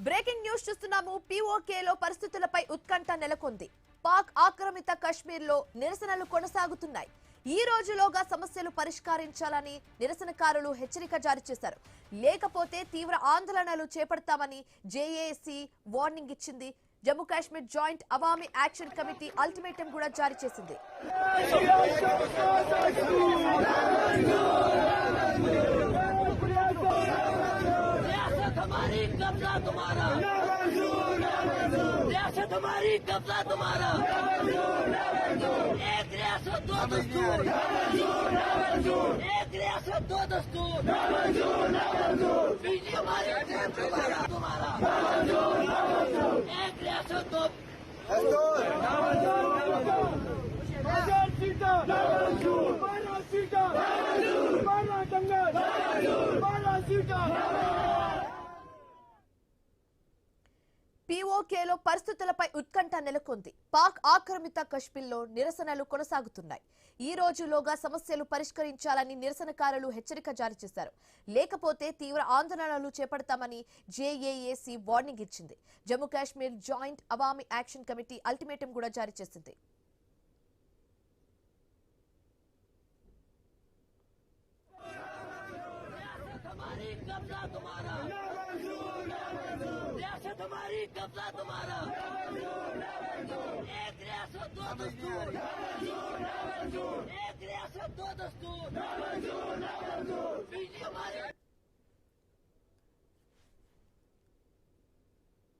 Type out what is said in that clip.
Breaking news చూస్తున్నాము. పీఓకేలో పరిస్థితులపై ఉత్కంఠ నెలకొంది. పాక్ ఆక్రమిత కశ్మీర్ లో నిరసనలు కొనసాగుతున్నాయి. ఈ రోజులోగా సమస్యలు పరిష్కరించాలని నిరసనకారులు హెచ్చరిక జారీ చేశారు. లేకపోతే తీవ్ర ఆందోళనలు చేపడతామని జేఏసీ వార్నింగ్ ఇచ్చింది. Jammu Kashmir joint Awami action committee ultimatum కూడా జారీ చేసింది. हमारी कब्जा तुम्हारा एक रियासत दो दस्तूर एक रियासत दो दस्तूर बीजी हमारी तुम्हारा एक रियासत दो పీఓకేలో పరిస్థితులపై ఉత్కంఠ నెలకొంది. పాక్ ఆక్రమిత కశ్మీర్లో నిరసనలు కొనసాగుతున్నాయి. ఈ రోజులోగా సమస్యలు పరిష్కరించాలని నిరసనకారులు హెచ్చరిక జారీ చేశారు. లేకపోతే తీవ్ర ఆందోళనలు చేపడతామని జేఏసీ వార్నింగ్ ఇచ్చింది. Jammu Kashmir joint Awami action committee ultimatum కూడా జారీ చేసింది. हमारी कब्जा तुम्हारा एक रियासत दो दस्तूर एक रियासत दो दस्तूर